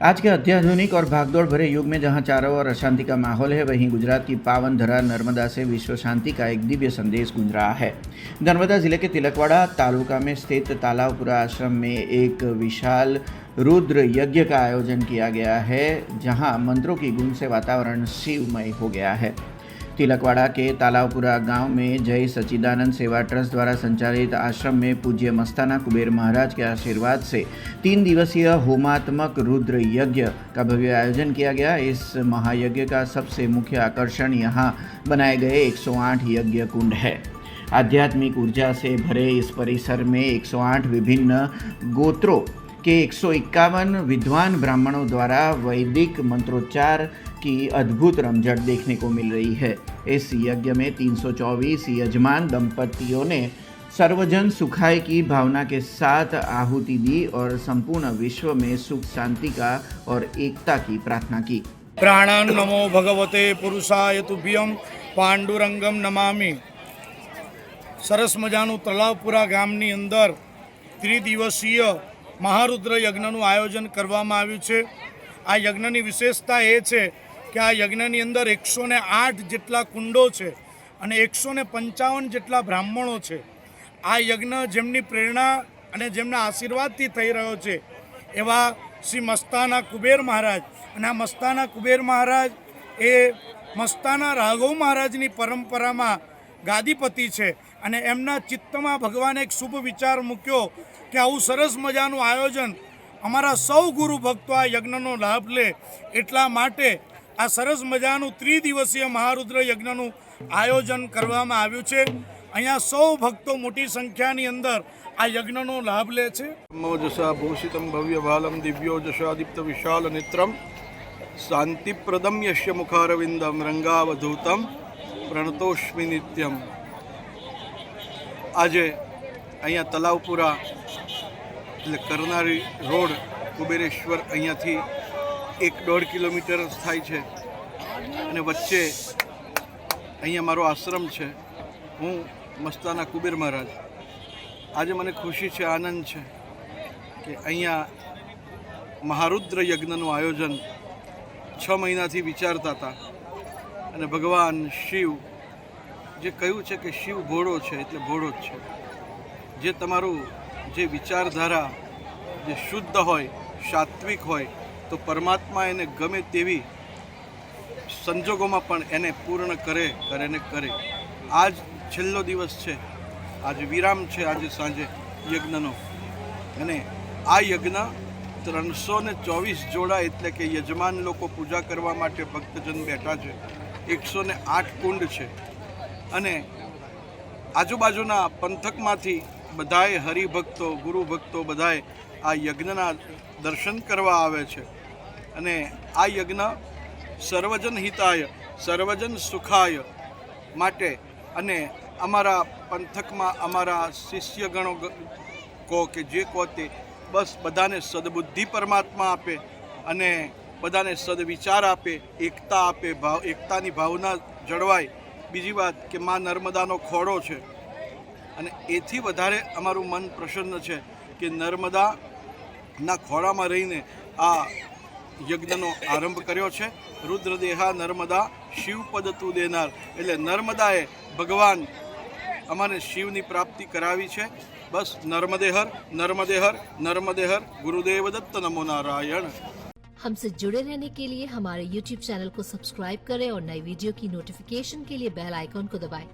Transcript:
आज के अत्याधुनिक और भागदौड़ भरे युग में जहां चारों ओर अशांति का माहौल है, वहीं गुजरात की पावन धरा नर्मदा से विश्व शांति का एक दिव्य संदेश गूंज रहा है। नर्मदा जिले के तिलकवाड़ा तालुका में स्थित तालावपुरा आश्रम में एक विशाल रुद्र यज्ञ का आयोजन किया गया है, जहां मंत्रों की गूंज से वातावरण शिवमय हो गया है। तिलकवाड़ा के तालावपुरा गांव में जय सच्चिदानंद सेवा ट्रस्ट द्वारा संचालित आश्रम में पूज्य मस्ताना कुबेर महाराज के आशीर्वाद से 3 दिवसीय होमात्मक रुद्र यज्ञ का भव्य आयोजन किया गया। इस महायज्ञ का सबसे मुख्य आकर्षण यहाँ बनाए गए 108 यज्ञ कुंड है। आध्यात्मिक ऊर्जा से भरे इस परिसर में 108 विभिन्न गोत्रों के 151 विद्वान ब्राह्मणों द्वारा वैदिक मंत्रोच्चार की अद्भुत रमझट देखने को मिल रही है। इस यज्ञ में 324 यजमान दंपतियों ने सर्वजन सुखाय की भावना के साथ आहुति दी और संपूर्ण विश्व में सुख शांति का और एकता की प्रार्थना की। प्राणान् नमो भगवते पुरुषाय तुभ्यं पांडुरंगम नमामि। सरस मजाનું તલાવપુરા ગામની અંદર ત્રિદિવસીય મહારુદ્ર યજ્ઞનું આયોજન કરવામાં આવ્યું છે। આ યજ્ઞની વિશેષતા એ છે કે આ યજ્ઞની અંદર 108 જેટલા કુંડો છે અને 155 જેટલા બ્રાહ્મણો છે। આ યજ્ઞ જેમની પ્રેરણા અને જેમના આશીર્વાદથી થઈ રહ્યો છે એવા શ્રી મસ્તાના કુબેર મહારાજ, અને આ મસ્તાના કુબેર મહારાજ એ મસ્તાના રાઘવ મહારાજની પરંપરામાં ગાદીપતિ છે અને એમના ચિત્તમાં ભગવાને એક શુભ વિચાર મૂક્યો કે આવું સરસ મજાનું આયોજન અમારા સૌ ગુરુ ભક્તો આ યજ્ઞનો લાભ લે, એટલા માટે આ સરસ મજાનું ત્રિદિવસીય મહારુદ્ર યજ્ઞનું આયોજન કરવામાં આવ્યું છે। અહીંયા સૌ ભક્તો મોટી સંખ્યાની અંદર આ યજ્ઞનો લાભ લે છે। મોજસા ભૂષિતમ ભવ્ય બાલમ દિવ્યો જશાદીપ્ત વિશાલ નેત્રમ શાંતિપ્રદમ યશ્ય મુખારવિંદમ રંગાવધૂતમ પ્રણતોષ્મિ નિત્યમ। આજે અહીંયા તલાવપુરા એટલે કરનારી રોડ કુબેરેશ્વર અહીંયાથી 1-1.5 કિલોમીટર થાય છે અને વચ્ચે અહીંયા મારો આશ્રમ છે। હું મસ્તાના કુબેર મહારાજ। આજે મને ખુશી છે, આનંદ છે કે અહીંયા મહારુદ્ર યજ્ઞનું આયોજન 6 મહિનાથી વિચારતા હતા અને ભગવાન શિવ જે કહ્યું છે કે શિવ ભોળો છે એટલે ભોળો જ છે। જે તમારું જે વિચારધારા જે શુદ્ધ હોય, સાત્વિક હોય, તો પરમાત્મા એને ગમે તેવી સંજોગોમાં પણ એને પૂર્ણ કરે ને કરે। આજ છેલ્લો દિવસ છે, આજ વિરામ છે, આજે સાંજે યજ્ઞનો, અને આ યજ્ઞ 324 જોડા એટલે કે યજમાન લોકો પૂજા કરવા માટે ભક્તજન બેઠા છે। 108 કુંડ છે અને આજુબાજુના પંથકમાંથી બધાએ હરિભક્તો, ગુરુ ભક્તો બધાએ આ યજ્ઞના દર્શન કરવા આવે છે। અને આ યજ્ઞ સર્વજન હિતાય સર્વજન સુખાય માટે, અને અમારા પંથકમાં અમારા શિષ્યગણો કહો કે જે કહો તે બસ બધાને સદબુદ્ધિ પરમાત્મા આપે અને બધાને સદવિચાર આપે, એકતા આપે, એકતાની ભાવના જળવાય। બીજી વાત કે માં નર્મદાનો ખોળો છે અને એથી વધારે અમારું મન પ્રસન્ન છે કે નર્મદાના ખોળામાં રહીને આ યજ્ઞનો આરંભ કર્યો છે। રુદ્રદેહા નર્મદા શિવપદ તું દેનાર, એટલે નર્મદાએ ભગવાન અમારે શિવની પ્રાપ્તિ કરાવી છે। બસ નર્મદે હર નર્મદે હર નર્મદે હર, ગુરુદેવ દત્ત નમો नारायण। हमसे जुड़े रहने के लिए हमारे YouTube चैनल को सब्सक्राइब करें और नई वीडियो की नोटिफिकेशन के लिए बेल आइकॉन को दबाएं।